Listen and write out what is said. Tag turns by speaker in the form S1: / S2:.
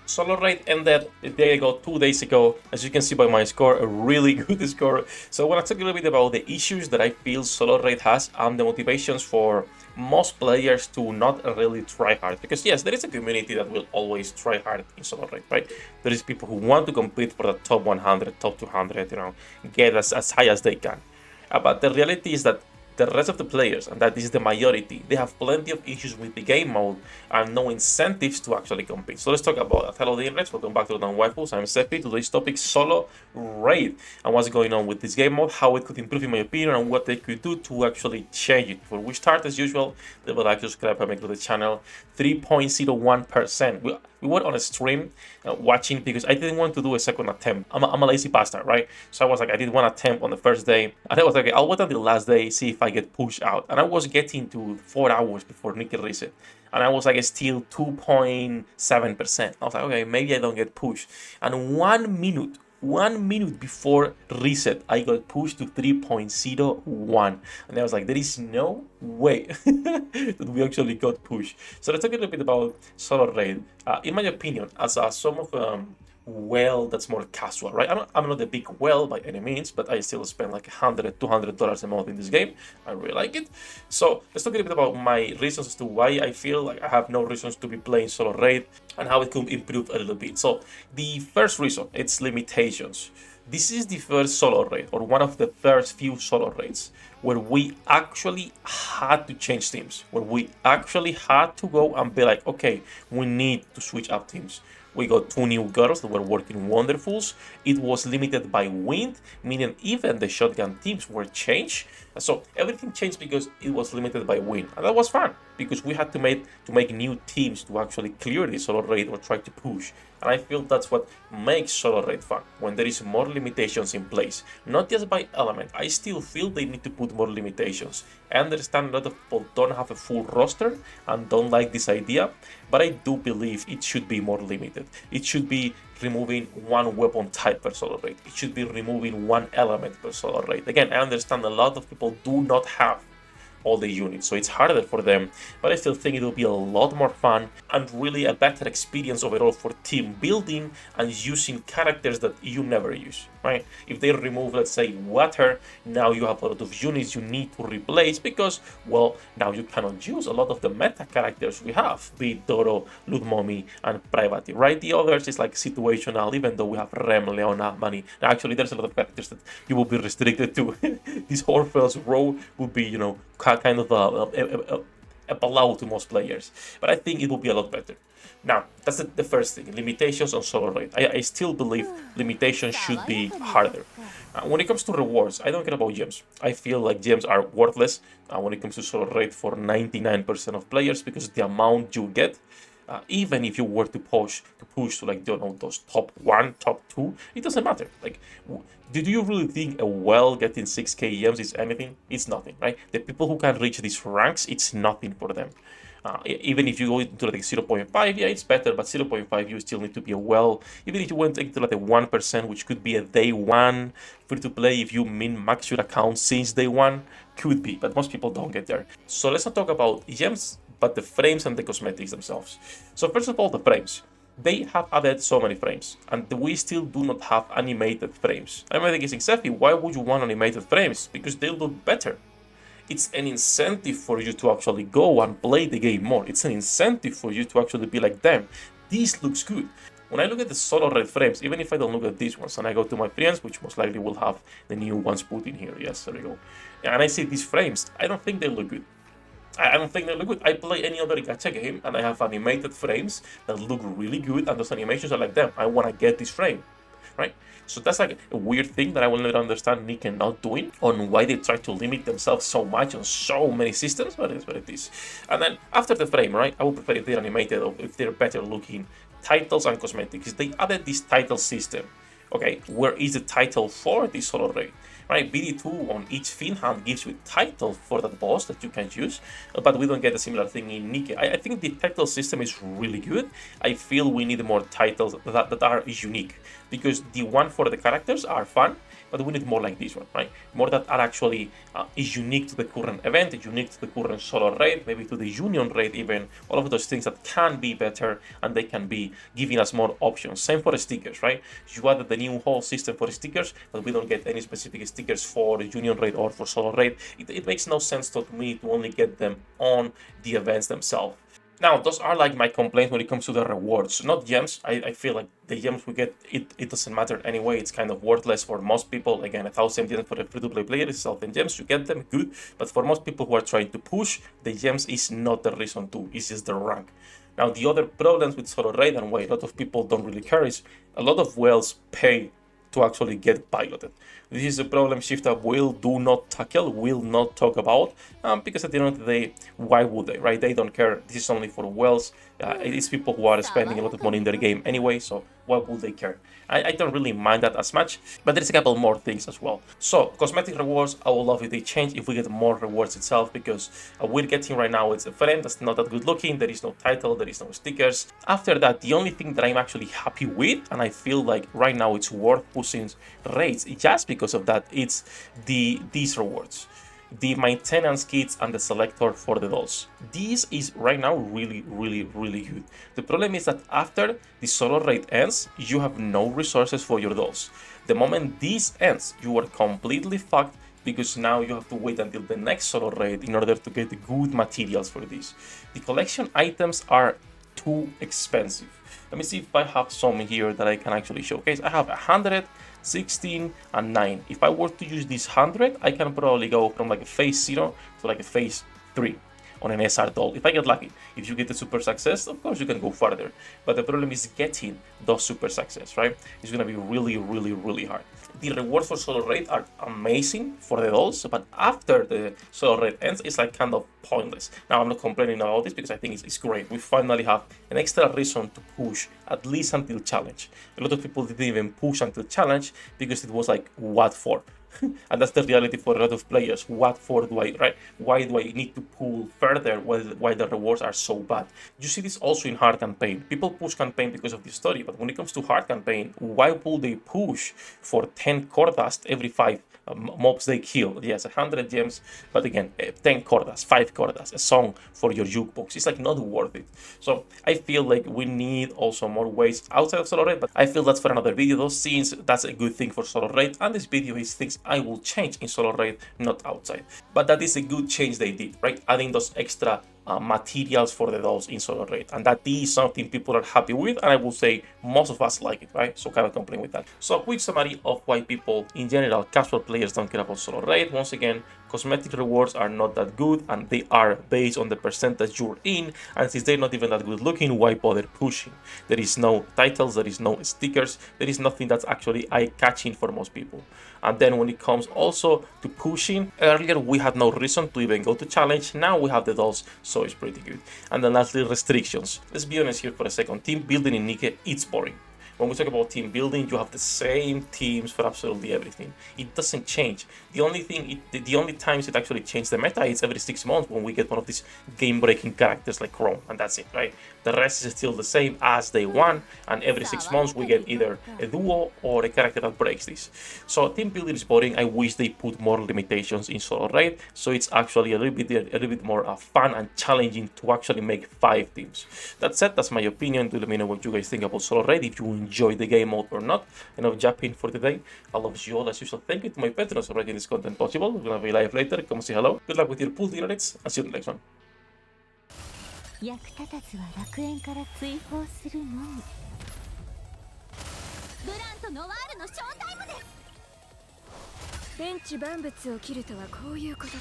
S1: Solo raid ended, there you go, 2 days ago. As you can see by my score, a really good score. So I want to talk a little bit about the issues that I feel solo raid has and the motivations for most players to not really try hard. Because yes, there is a community that will always try hard in solo raid, right? There is people who want to compete for the top 100, top 200, get as high as they can. But the reality is that the rest of the players, and that is the majority, they have plenty of issues with the game mode and no incentives to actually compete. So let's talk about that. Hello, the internet. Welcome back to the Waifus. I'm Sefhi. Today's topic: solo raid and what's going on with this game mode, how it could improve in my opinion, and what they could do to actually change it. Before we start, as usual, leave a like, subscribe, and make to the channel. 3.01%. We were on a stream watching because I didn't want to do a second attempt. I'm a lazy bastard, right? So I was like, I did one attempt on the first day, and I was like, okay, I'll wait until the last day, see if I get pushed out. And I was getting to 4 hours before Nickel reset, and I was like still 2.7%. I was like, okay, maybe I don't get pushed. And 1 minute before reset, I got pushed to 3.01, and I was like, there is no way that we actually got pushed. So let's talk a little bit about solo raid. In my opinion, as some of well, that's more casual, right? I'm not a big well by any means, but I still spend like $100-$200 a month in this game. I really like it. So let's talk a little bit about my reasons as to why I feel like I have no reasons to be playing solo raid and how it could improve a little bit. So the first reason, it's limitations. This is the first solo raid, or one of the first few solo raids, where we actually had to change teams, where we actually had to go and be like, okay, we need to switch up teams. We got 2 new girls that were working wonderfuls. It was limited by wind, meaning even the shotgun teams were changed. So everything changed because it was limited by wind. And that was fun, because we had to make new teams to actually clear the solo raid or try to push. And I feel that's what makes solo raid fun, when there is more limitations in place. Not just by element, I still feel they need to put more limitations. I understand a lot of people don't have a full roster and don't like this idea, but I do believe it should be more limited. It should be removing one weapon type per solo raid. It should be removing one element per solo raid. Again, I understand a lot of people do not have all the units, so it's harder for them, but I still think it will be a lot more fun and really a better experience overall for team building and using characters that you never use, right? If they remove, let's say, water, now you have a lot of units you need to replace because, well, now you cannot use a lot of the meta characters we have, be it Doro, Loot Mommy, and Private, right? The others is like situational, even though we have Rem, Leona, Mani. Now, actually, there's a lot of characters that you will be restricted to. This Orpheus row would be, kind of a blow to most players, but I think it will be a lot better. Now, that's the first thing, limitations on solo raid. I still believe limitations should be harder. When it comes to rewards, I don't care about gems. I feel like gems are worthless when it comes to solo raid for 99% of players, because the amount you get, even if you were to push to like, those top 1, top 2, it doesn't matter. Like, did you really think a well getting 6k gems is anything? It's nothing, right? The people who can reach these ranks, it's nothing for them. Even if you go into like 0.5, yeah, it's better, but 0.5 you still need to be a well. Even if you went into like the 1%, which could be a day 1 free to play if you min-max your account since day 1, could be, but most people don't get there. So let's not talk about gems, but the frames and the cosmetics themselves. So first of all, the frames. They have added so many frames, and we still do not have animated frames. I'm thinking, Sefhi, why would you want animated frames? Because they look better. It's an incentive for you to actually go and play the game more. It's an incentive for you to actually be like, damn, this looks good. When I look at the solo raid frames, even if I don't look at these ones, and I go to my friends, which most likely will have the new ones put in here, yes, there we go, and I see these frames, I don't think they look good. I don't think they look good. I play any other gacha game and I have animated frames that look really good, and those animations are like, damn, I want to get this frame, right? So that's like a weird thing that I will never understand Nick not doing, on why they try to limit themselves so much on so many systems, but it's what it is. And then after the frame, right, I would prefer if they're animated or if they're better looking titles and cosmetics. They added this title system. Okay, where is the title for this solo raid? Right, BD2 on each fin hand gives you a title for that boss that you can use, but we don't get a similar thing in Nikke. I think the title system is really good. I feel we need more titles that are unique, because the one for the characters are fun, but we need more like this one, right? More that are actually is unique to the current event, unique to the current solo raid, maybe to the union raid even, all of those things that can be better and they can be giving us more options. Same for stickers, right? You added the new whole system for stickers, but we don't get any specific stickers for union raid or for solo raid. It makes no sense to me to only get them on the events themselves. Now, those are like my complaints when it comes to the rewards, not gems. I feel like the gems we get, it doesn't matter anyway. It's kind of worthless for most people. Again, 1,000 gems for a free-to-play player is 1,000 gems. You get them, good. But for most people who are trying to push, the gems is not the reason to. It's just the rank. Now, the other problems with solo raid and why a lot of people don't really care is a lot of whales pay to actually get piloted. This is a problem Shift Up will do not tackle, will not talk about, because at the end of the day, why would they, right? They don't care. This is only for whales. It is people who are spending a lot of money in their game anyway, so why would they care? I don't really mind that as much, but there's a couple more things as well. So, cosmetic rewards, I would love if they change, if we get more rewards itself, because we're getting right now, it's a frame that's not that good looking, there is no title, there is no stickers. After that, the only thing that I'm actually happy with, and I feel like right now it's worth pushing rates, just because of that, it's these rewards. The maintenance kits and the selector for the dolls. This is right now really good. The problem is that after the solo raid ends, you have no resources for your dolls. The moment this ends, you are completely fucked, because now you have to wait until the next solo raid in order to get good materials for this. The collection items are too expensive. Let me see if I have some here that I can actually showcase. I have 100, 16, and 9. If I were to use this 100, I can probably go from like a phase 0 to like a phase 3 on an SR doll, if I get lucky. If you get the super success, of course you can go further. But the problem is getting those super success, right? It's gonna be really hard. The rewards for solo raid are amazing for the dolls, but after the solo raid ends, it's like kind of pointless. Now, I'm not complaining about this because I think it's great. We finally have an extra reason to push, at least until challenge. A lot of people didn't even push until challenge because it was like, what for? And that's the reality for a lot of players. What for do I, right? Why do I need to pull further while the rewards are so bad? You see this also in hard campaign. People push campaign because of the story, but when it comes to hard campaign, why would they push for 10 core dust every 5 mobs they kill? Yes, 100 gems, but again, 10 core dust, 5 core dust, a song for your jukebox. It's like not worth it. So I feel like we need also more ways outside of solo raid, but I feel that's for another video though, since that's a good thing for solo raid, and this video is things I will change in solo raid, not outside. But that is a good change they did, right? Adding those extra materials for the dolls in solo raid, and that is something people are happy with, and I will say most of us like it, right? So kind of complain with that. So a quick summary of why people in general, casual players, don't care about solo raid. Once again, cosmetic rewards are not that good, and they are based on the percentage you're in, and since they're not even that good looking, why bother pushing? There is no titles, there is no stickers, there is nothing that's actually eye-catching for most people. And then when it comes also to pushing, earlier we had no reason to even go to challenge, now we have the dolls, so it's pretty good. And then lastly, restrictions. Let's be honest here for a second, team building in Nikke, it's boring. When we talk about team building, you have the same teams for absolutely everything. It doesn't change. The only times it actually changes the meta is every 6 months when we get one of these game-breaking characters like Chrome, and that's it, right? The rest is still the same as day one, and every 6 months we get either a duo or a character that breaks this. So team building is boring. I wish they put more limitations in solo raid, so it's actually a little bit more fun and challenging to actually make 5 teams. That said, that's my opinion. Do let me know what you guys think about solo raid, if you enjoy the game mode or not. Enough jumping for today. I love you all as usual. Thank you to my patrons for making this content possible. We're gonna be live later. Come say hello. Good luck with your pool dinner dates, and see you in the next one.
S2: 役立たずは楽園から追放するのみ。ブランとノワールのショータイムです。天地万物を切るとはこういうことだ。